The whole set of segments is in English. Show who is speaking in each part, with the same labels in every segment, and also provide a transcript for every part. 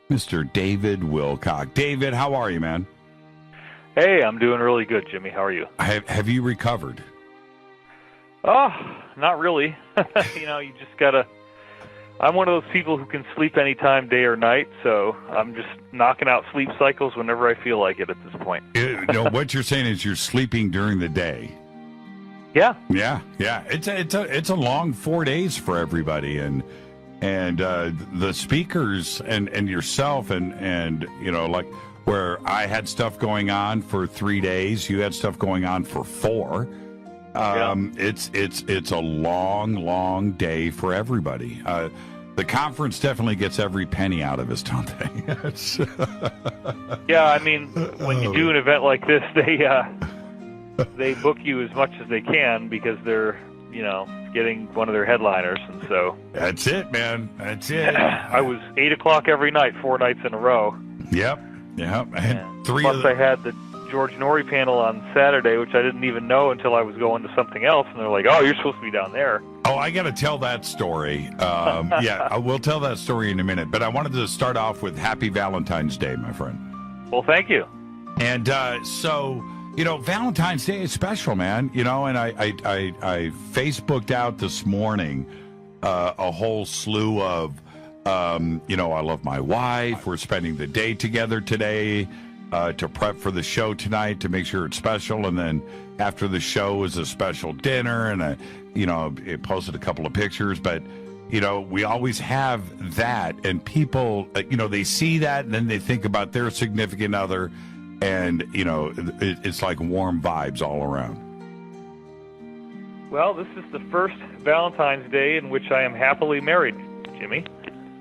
Speaker 1: Mr. David Wilcock. David, how are you, man?
Speaker 2: Hey, I'm doing really good, Jimmy. How are you?
Speaker 1: Have you recovered?
Speaker 2: Oh, not really. You just gotta. I'm one of those people who can sleep anytime, day or night, so I'm just knocking out sleep cycles whenever I feel like it at this point.
Speaker 1: What you're saying is you're sleeping during the day.
Speaker 2: Yeah.
Speaker 1: Yeah. It's a long 4 days for everybody, and the speakers and yourself and like where I had stuff going on for 3 days, you had stuff going on for 4. It's a long day for everybody. The conference definitely gets every penny out of us, don't they?
Speaker 2: Yeah, I mean, when you do an event like this, they book you as much as they can because they're getting one of their headliners, and so
Speaker 1: that's it, man. That's it.
Speaker 2: I was 8 o'clock every night, 4 nights in a row.
Speaker 1: Yep. And
Speaker 2: plus, I had the George Norrie panel on Saturday, which I didn't even know until I was going to something else, and they're like, "Oh, you're supposed to be down there."
Speaker 1: Oh, I got to tell that story. Yeah, I will tell that story in a minute, but I wanted to start off with Happy Valentine's Day, my friend.
Speaker 2: Well, thank you.
Speaker 1: And so, Valentine's Day is special, man. And I Facebooked out this morning a whole slew of, I love my wife. We're spending the day together today. To prep for the show tonight to make sure it's special, and then after the show is a special dinner, and it posted a couple of pictures, but we always have that, and people they see that and then they think about their significant other, and it's like warm vibes all around.
Speaker 2: Well, this is the first Valentine's Day in which I am happily married, Jimmy.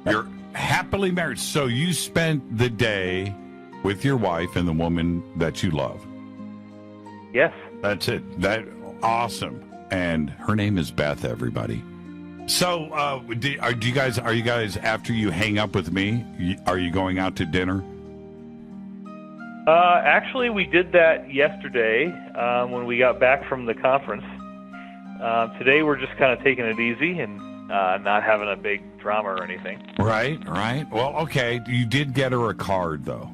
Speaker 1: You're happily married, so you spent the day with your wife and the woman that you love.
Speaker 2: Yes.
Speaker 1: That's it. Awesome. And her name is Beth, everybody. So, are you guys, after you hang up with me, are you going out to dinner?
Speaker 2: Actually, we did that yesterday when we got back from the conference. Today, we're just kind of taking it easy and not having a big drama or anything.
Speaker 1: Right. Well, okay. You did get her a card, though.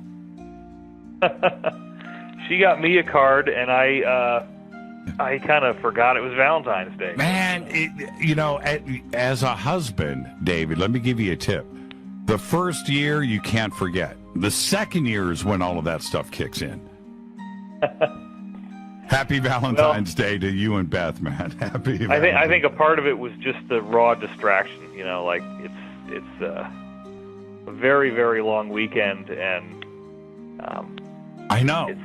Speaker 2: She got me a card, and I kind of forgot it was Valentine's Day.
Speaker 1: Man, as a husband, David, let me give you a tip. The first year, you can't forget. The second year is when all of that stuff kicks in. Happy Valentine's Day to you and Beth, man. Happy Valentine's.
Speaker 2: I think a part of it was just the raw distraction. Like it's a very, very long weekend, and
Speaker 1: I know.
Speaker 2: It's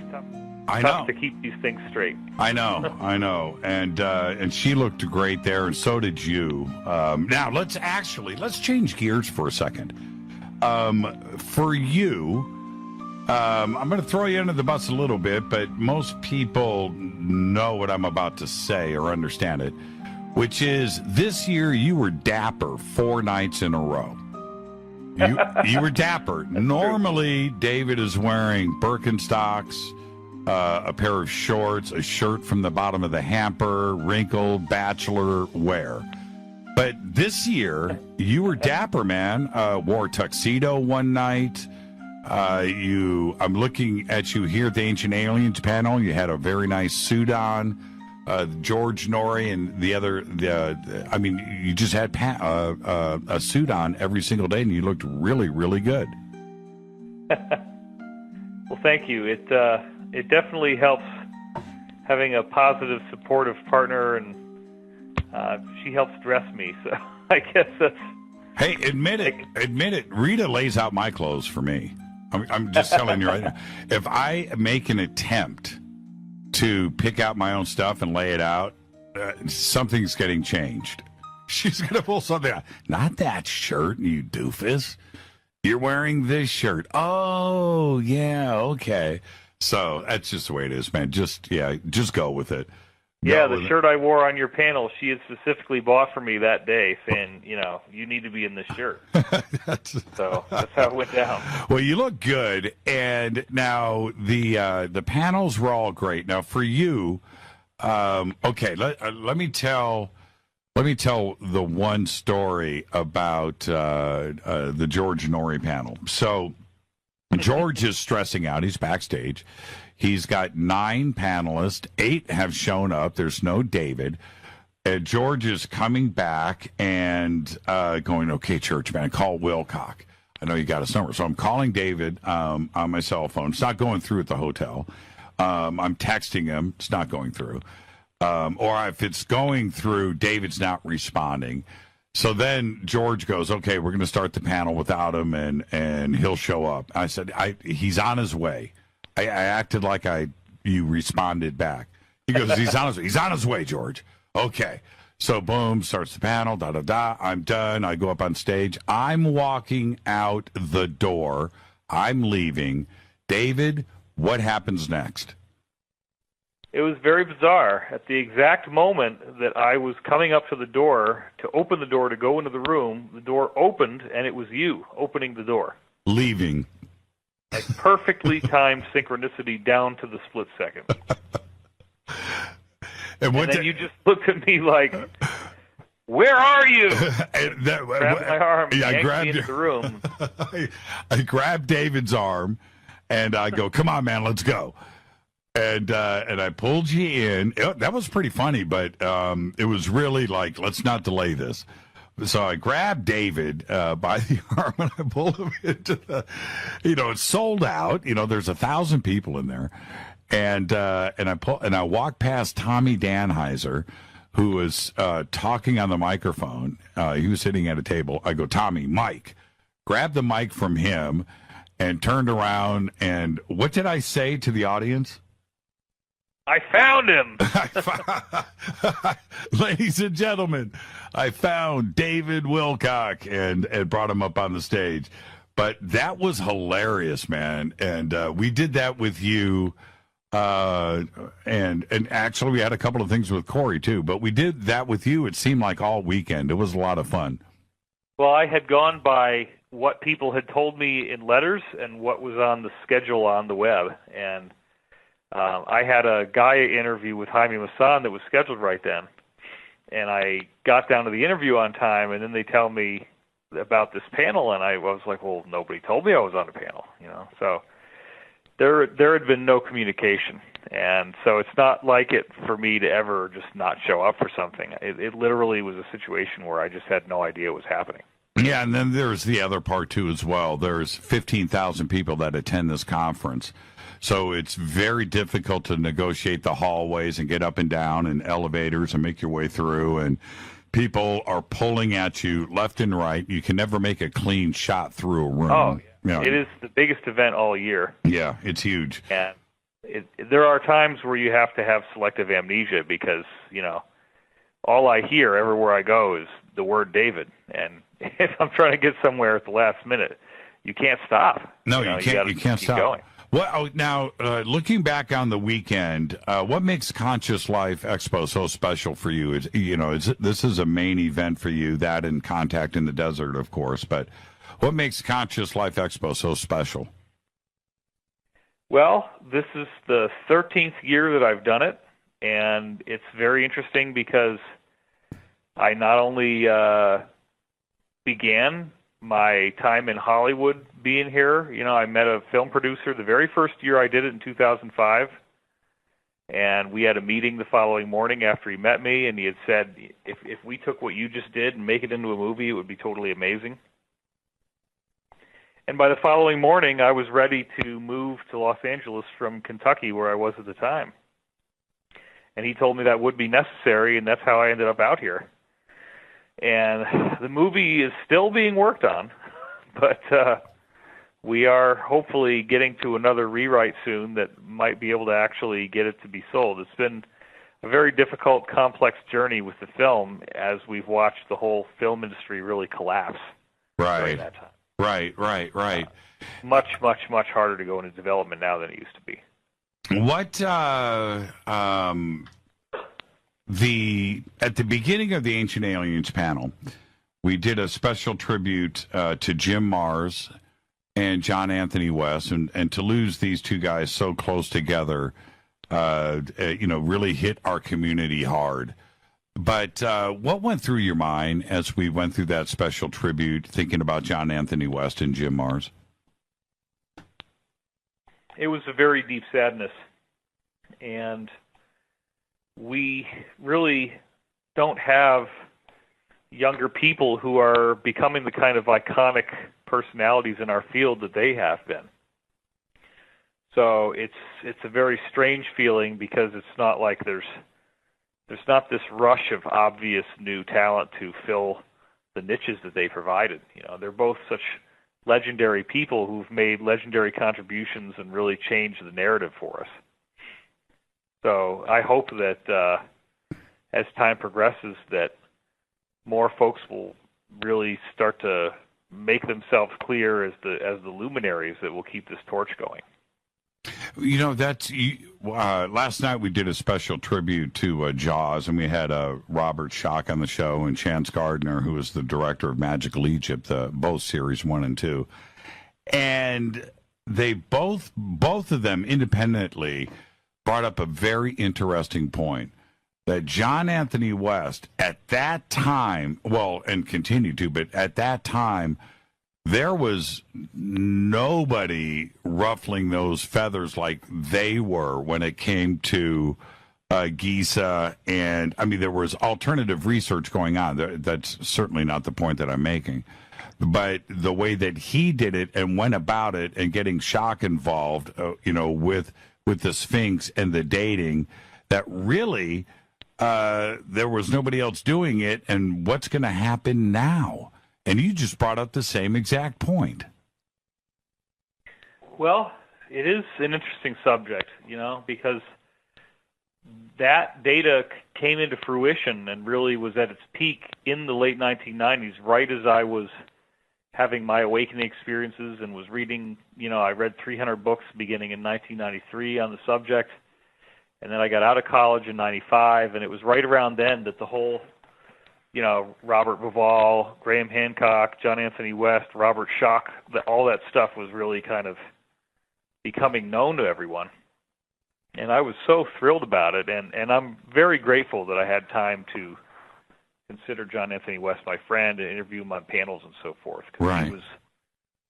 Speaker 2: tough to keep these things straight.
Speaker 1: I know. And she looked great there, and so did you. Now, let's change gears for a second. For you, I'm going to throw you under the bus a little bit, but most people know what I'm about to say or understand it, which is this year you were dapper 4 nights in a row. You were dapper. Normally, David is wearing Birkenstocks, a pair of shorts, a shirt from the bottom of the hamper, wrinkled bachelor wear. But this year, you were dapper, man. Wore a tuxedo one night. I'm looking at you here at the Ancient Aliens panel. You had a very nice suit on. George Norrie and you just had a suit on every single day, and you looked really, really good.
Speaker 2: Well, thank you. It definitely helps having a positive, supportive partner, and she helps dress me. So I guess that's.
Speaker 1: Hey, admit it. Rita lays out my clothes for me. I'm just telling you right now. If I make an attempt to pick out my own stuff and lay it out, something's getting changed. She's going to pull something out. Not that shirt, you doofus. You're wearing this shirt. Oh, yeah, okay. So that's just the way it is, man. Just go with it.
Speaker 2: Yeah, the shirt I wore on your panel, she had specifically bought for me that day, saying, you need to be in this shirt. So that's how it went down.
Speaker 1: Well, you look good, and now the panels were all great. Now, for you, okay, let me tell Let me tell the one story about the George Norrie panel. So George is stressing out. He's backstage. He's got 9 panelists. 8 have shown up. There's no David. George is coming back and going, okay, church man, call Wilcock. I know you got his number. So I'm calling David on my cell phone. It's not going through at the hotel. I'm texting him. It's not going through. Or if it's going through, David's not responding. So then George goes, okay, we're going to start the panel without him, and he'll show up. I said, he's on his way. I acted like you responded back. He goes, he's on his way, George. Okay. So boom, starts the panel, da-da-da. I'm done. I go up on stage. I'm walking out the door. I'm leaving. David, what happens next?
Speaker 2: It was very bizarre. At the exact moment that I was coming up to the door to open the door to go into the room, the door opened, and it was you opening the door.
Speaker 1: Leaving.
Speaker 2: Like perfectly timed synchronicity down to the split second. And then you just looked at me like, where are you? Grabbed my arm, yanked me into the room.
Speaker 1: I grabbed David's arm, and I go, come on, man, let's go. And I pulled you in. That was pretty funny, but it was really like, let's not delay this. So I grabbed David by the arm and I pulled him into the, it's sold out. There's 1,000 people in there, and I walked past Tommy Danheiser, who was talking on the microphone. He was sitting at a table. I go, Tommy, Mike, grabbed the mic from him, and turned around. And what did I say to the audience?
Speaker 2: I found him.
Speaker 1: Ladies and gentlemen, I found David Wilcock and brought him up on the stage. But that was hilarious, man. And we did that with you. And actually, we had a couple of things with Corey, too. But we did that with you, it seemed like all weekend. It was a lot of fun.
Speaker 2: Well, I had gone by what people had told me in letters and what was on the schedule on the web. And I had a Gaia interview with Jaime Maussan that was scheduled right then. And I got down to the interview on time, and then they tell me about this panel, and I was like, well, nobody told me I was on a panel, So there had been no communication. And so it's not like it for me to ever just not show up for something. It literally was a situation where I just had no idea what was happening.
Speaker 1: Yeah, and then there's the other part, too, as well. There's 15,000 people that attend this conference. So it's very difficult to negotiate the hallways and get up and down and elevators and make your way through. And people are pulling at you left and right. You can never make a clean shot through a room.
Speaker 2: Oh, yeah. It is the biggest event all year.
Speaker 1: Yeah, it's huge.
Speaker 2: And there are times where you have to have selective amnesia because, all I hear everywhere I go is the word David. And if I'm trying to get somewhere at the last minute, you can't stop.
Speaker 1: No, you can't. You can't stop.
Speaker 2: Going.
Speaker 1: Well, now, looking back on the weekend, what makes Conscious Life Expo so special for you? This is a main event for you, that and Contact in the Desert, of course. But what makes Conscious Life Expo so special?
Speaker 2: Well, this is the 13th year that I've done it, and it's very interesting because I not only began my time in Hollywood being here. I met a film producer the very first year I did it in 2005, and we had a meeting the following morning after he met me, and he had said, if we took what you just did and make it into a movie, it would be totally amazing. And by the following morning, I was ready to move to Los Angeles from Kentucky, where I was at the time. And he told me that would be necessary, and that's how I ended up out here. And the movie is still being worked on, but we are hopefully getting to another rewrite soon that might be able to actually get it to be sold. It's been a very difficult, complex journey with the film as we've watched the whole film industry really collapse during that time.
Speaker 1: Right.
Speaker 2: Much, much, much harder to go into development now than it used to be.
Speaker 1: What at the beginning of the Ancient Aliens panel, we did a special tribute to Jim Mars and John Anthony West, and to lose these two guys so close together, really hit our community hard. But what went through your mind as we went through that special tribute, thinking about John Anthony West and Jim Mars?
Speaker 2: It was a very deep sadness, and we really don't have younger people who are becoming the kind of iconic personalities in our field that they have been. So it's a very strange feeling, because it's not like there's not this rush of obvious new talent to fill the niches that they provided. You know, they're both such legendary people who've made legendary contributions and really changed the narrative for us. So I hope that as time progresses, that more folks will really start to make themselves clear as the luminaries that will keep this torch going.
Speaker 1: You know, that's last night we did a special tribute to Jaws, and we had Robert Schoch on the show and Chance Gardner, who is the director of Magical Egypt, both series 1 and 2. And they both of them independently brought up a very interesting point, that John Anthony West at that time, well, and continued to, but at that time, there was nobody ruffling those feathers like they were when it came to Giza. And, I mean, there was alternative research going on. That's certainly not the point that I'm making. But the way that he did it and went about it, and getting Schoch involved, with the Sphinx and the dating, that really there was nobody else doing it. And what's going to happen now? And you just brought up the same exact point. Well,
Speaker 2: it is an interesting subject, because that data came into fruition and really was at its peak in the late 1990s, right as I was having my awakening experiences and was reading, I read 300 books beginning in 1993 on the subject. And then I got out of college in 95, and it was right around then that the whole Robert Bauval, Graham Hancock, John Anthony West, Robert Schoch, all that stuff was really kind of becoming known to everyone. And I was so thrilled about it, and I'm very grateful that I had time to consider John Anthony West my friend and interview him on panels and so forth.
Speaker 1: Right.
Speaker 2: He was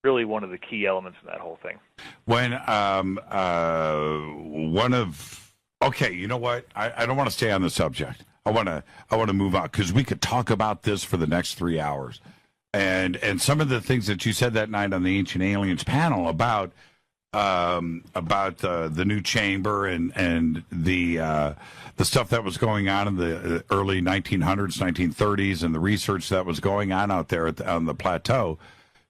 Speaker 2: really one of the key elements in that whole thing.
Speaker 1: When okay, you know what? I don't want to stay on the subject. I want to move on, because we could talk about this for the next 3 hours, and some of the things that you said that night on the Ancient Aliens panel about the new chamber and the stuff that was going on in the early 1900s, 1930s, and the research that was going on out there on the plateau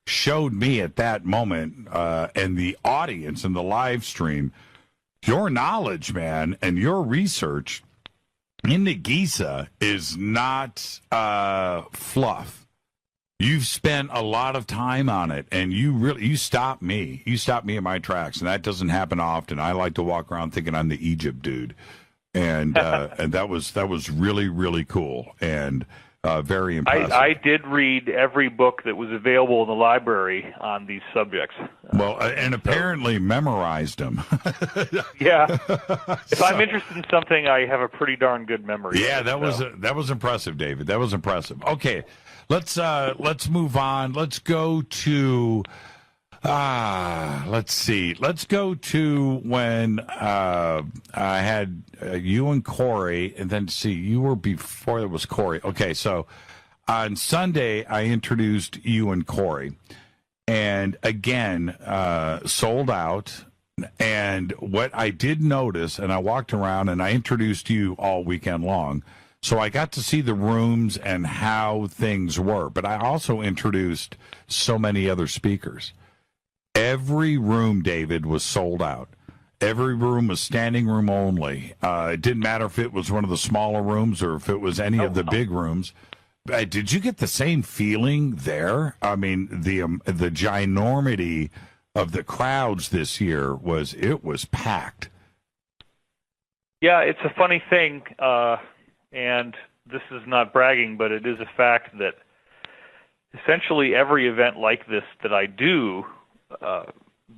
Speaker 1: showed me at that moment, and the audience and the live stream, your knowledge, man, and your research into Giza is not fluff. You've spent a lot of time on it, and you stopped me. You stopped me in my tracks, and that doesn't happen often. I like to walk around thinking I'm the Egypt dude, and that was really, really cool and very impressive.
Speaker 2: I did read every book that was available in the library on these subjects.
Speaker 1: Well, and apparently memorized them.
Speaker 2: Yeah. If I'm interested in something, I have a pretty darn good memory.
Speaker 1: Yeah, that was impressive, David. That was impressive. Okay, let's move on. Let's go to let's see. Let's go to when I had you and Corey, and then you were before it was Corey. Okay, so on Sunday I introduced you and Corey, and again sold out. And what I did notice, and I walked around and I introduced you all weekend long, so I got to see the rooms and how things were. But I also introduced so many other speakers. Every room, David, was sold out. Every room was standing room only. It didn't matter if it was one of the smaller rooms or if it was any of the big rooms. Did you get the same feeling there? I mean, the ginormity of the crowds this year was packed.
Speaker 2: Yeah, it's a funny thing, and this is not bragging, but it is a fact that essentially every event like this that I do,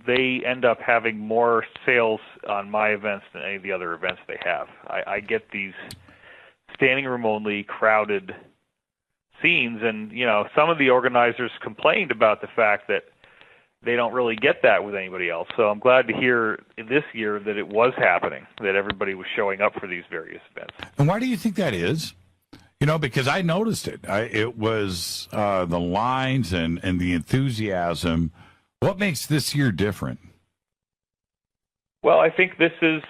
Speaker 2: they end up having more sales on my events than any of the other events they have. I get these standing room only, crowded scenes. And, some of the organizers complained about the fact that they don't really get that with anybody else. So I'm glad to hear this year that it was happening, that everybody was showing up for these various events.
Speaker 1: And why do you think that is? Because I noticed it. It was the lines and the enthusiasm. What makes this year different?
Speaker 2: Well, I think this is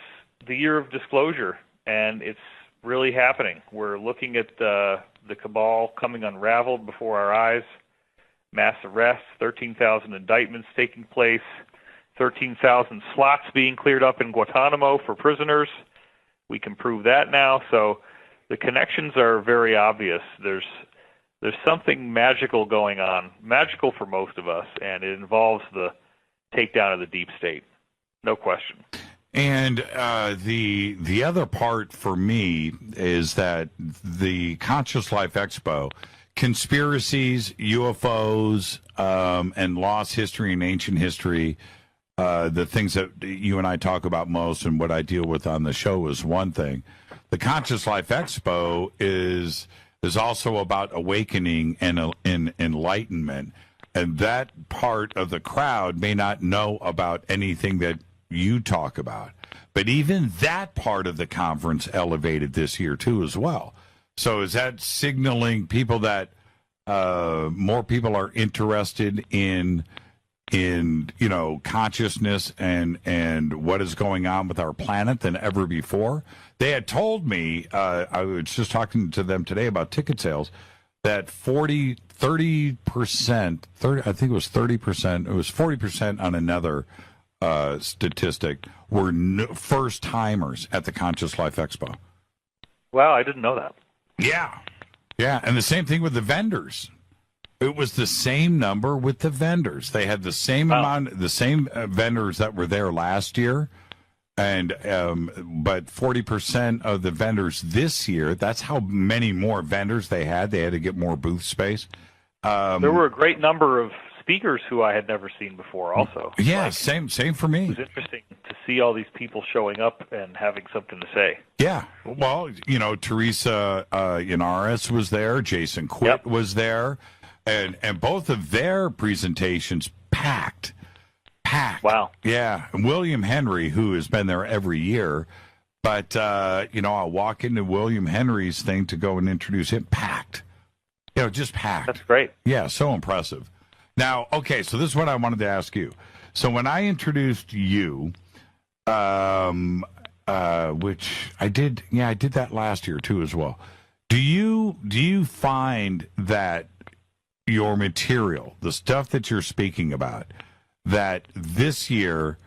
Speaker 2: the year of disclosure, and it's really happening. We're looking at the cabal coming unraveled before our eyes. Mass arrests, 13,000 indictments taking place, 13,000 slots being cleared up in Guantanamo for prisoners. We can prove that now. So the connections are very obvious. There's something magical going on, magical for most of us, and it involves the takedown of the deep state. No question.
Speaker 1: And the other part for me is that the Conscious Life Expo, conspiracies, UFOs, and lost history and ancient history, the things that you and I talk about most and what I deal with on the show is one thing. The Conscious Life Expo is also about awakening and enlightenment. And that part of the crowd may not know about anything that you talk about. But even that part of the conference elevated this year, too, as well. So is that signaling people that more people are interested in consciousness and what is going on with our planet than ever before? They had told me, I was just talking to them today about ticket sales, that 30%, I think it was 30%, it was 40% on another statistic, were first-timers at the Conscious Life Expo.
Speaker 2: Wow, I didn't know that.
Speaker 1: Yeah, and the same thing with the vendors. It was the same number with the vendors. They had the same amount, the same vendors that were there last year, and but 40% of the vendors this year. That's how many more vendors they had. They had to get more booth space.
Speaker 2: There were a great number of speakers who I had never seen before. Also,
Speaker 1: yeah, same for me.
Speaker 2: It was interesting to see all these people showing up and having something to say.
Speaker 1: Yeah, well, Teresa Inaris was there, Jason Quitt was there, and both of their presentations packed.
Speaker 2: Wow.
Speaker 1: Yeah, and William Henry, who has been there every year, but I'll walk into William Henry's thing to go and introduce him, packed. Just packed.
Speaker 2: That's great.
Speaker 1: Yeah, so impressive. Now, okay, so this is what I wanted to ask you. So when I introduced you, which I did that last year too as well. Do you find that your material, the stuff that you're speaking about, that this year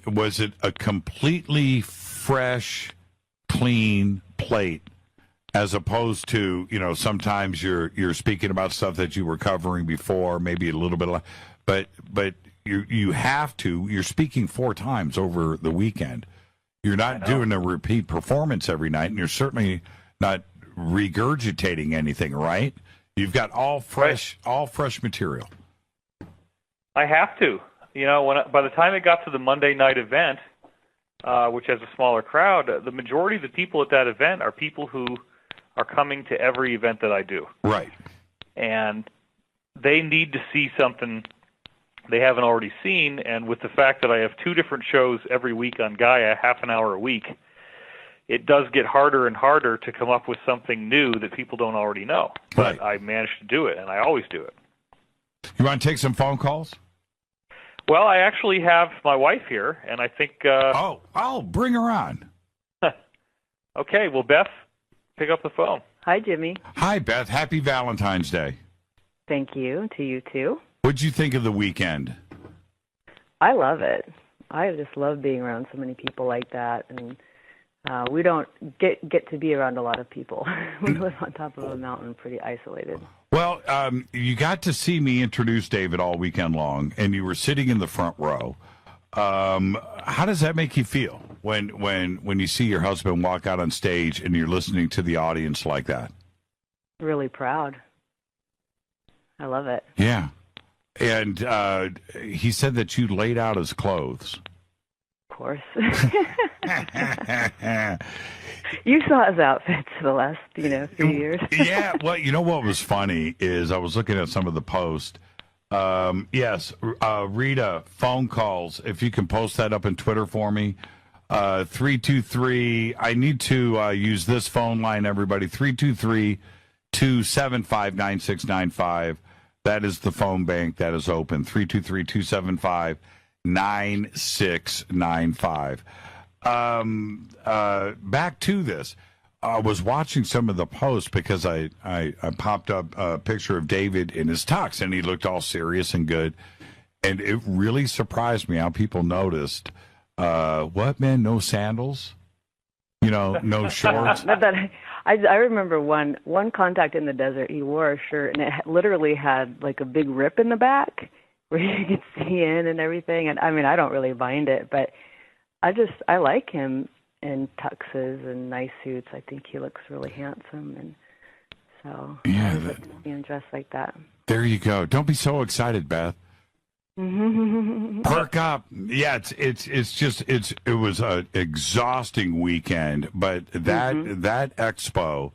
Speaker 1: was it a completely fresh, clean plate? As opposed to, sometimes you're speaking about stuff that you were covering before, maybe a little bit, but you're speaking 4 times over the weekend. You're not doing a repeat performance every night, and you're certainly not regurgitating anything, right? You've got all fresh material.
Speaker 2: I have to. By the time it got to the Monday night event, which has a smaller crowd, the majority of the people at that event are people who are coming to every event that I do.
Speaker 1: Right.
Speaker 2: And they need to see something they haven't already seen, and with the fact that I have 2 different shows every week on Gaia, half an hour a week, it does get harder and harder to come up with something new that people don't already know.
Speaker 1: Right.
Speaker 2: But I managed to do it, and I always do it.
Speaker 1: You want to take some phone calls?
Speaker 2: Well, I actually have my wife here, and I think...
Speaker 1: I'll bring her on.
Speaker 2: Okay, well, Beth, pick up the phone.
Speaker 3: Hi, Jimmy.
Speaker 1: Hi, Beth. Happy Valentine's Day.
Speaker 3: Thank you. To you, too.
Speaker 1: What'd you think of the weekend?
Speaker 3: I love it. I just love being around so many people like that, and we don't get to be around a lot of people. We live on top of a mountain, pretty isolated.
Speaker 1: Well, you got to see me introduce David all weekend long, and you were sitting in the front row. How does that make you feel when you see your husband walk out on stage and you're listening to the audience like that?
Speaker 3: Really proud. I love it.
Speaker 1: Yeah. And he said that you laid out his clothes.
Speaker 3: Of course. You saw his outfits the last, few years.
Speaker 1: Yeah, well, you know what was funny is I was looking at some of the posts. Yes, Rita, phone calls. If you can post that up in Twitter for me. 323, I need to use this phone line, everybody. 323-275-9695. That is the phone bank that is open. 323-275-9695. Back to this. I was watching some of the posts because I popped up a picture of David in his tux, and he looked all serious and good. And it really surprised me how people noticed, what, man, no sandals? No shorts?
Speaker 3: I remember one contact in the desert, he wore a shirt, and it literally had like a big rip in the back where you could see in and everything. And I mean, I don't really mind it, but I like him in tuxes and nice suits. I think he looks really handsome, and so
Speaker 1: yeah,
Speaker 3: being dressed like that.
Speaker 1: There you go. Don't be so excited, Beth. Perk up. Yeah, it was an exhausting weekend, but that expo,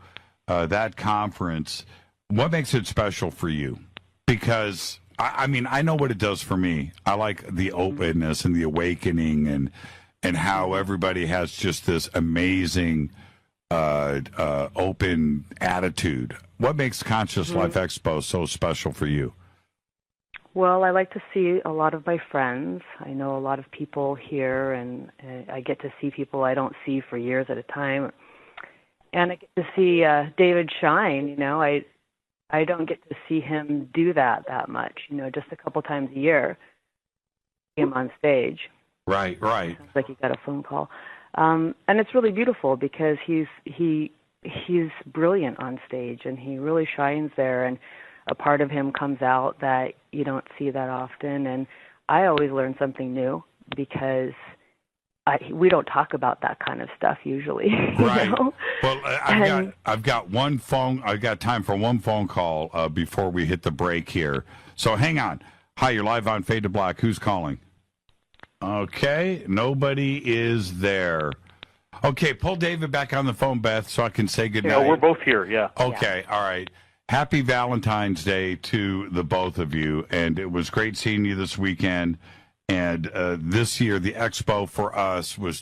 Speaker 1: that conference, what makes it special for you? Because I mean, I know what it does for me. I like the openness and the awakening, and how everybody has just this amazing open attitude. What makes Conscious Life Expo so special for you?
Speaker 3: Well, I like to see a lot of my friends. I know a lot of people here, and I get to see people I don't see for years at a time. And I get to see David shine. I don't get to see him do that much. Just a couple times a year, see him on stage.
Speaker 1: Right.
Speaker 3: Sounds like he got a phone call, and it's really beautiful because he's brilliant on stage, and he really shines there. And a part of him comes out that you don't see that often, and I always learn something new because we don't talk about that kind of stuff usually.
Speaker 1: Right. Well, I've got time for one phone call before we hit the break here. So hang on. Hi, you're live on Fade to Black. Who's calling? Okay, nobody is there. Okay, pull David back on the phone, Beth, so I can say goodnight.
Speaker 2: No, we're both here. Yeah.
Speaker 1: Okay. All right. Happy Valentine's Day to the both of you, and it was great seeing you this weekend. And this year, the expo for us was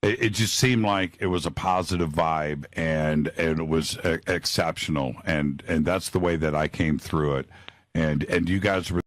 Speaker 1: it just seemed like it was a positive vibe, and it was exceptional. And that's the way that I came through it. And you guys were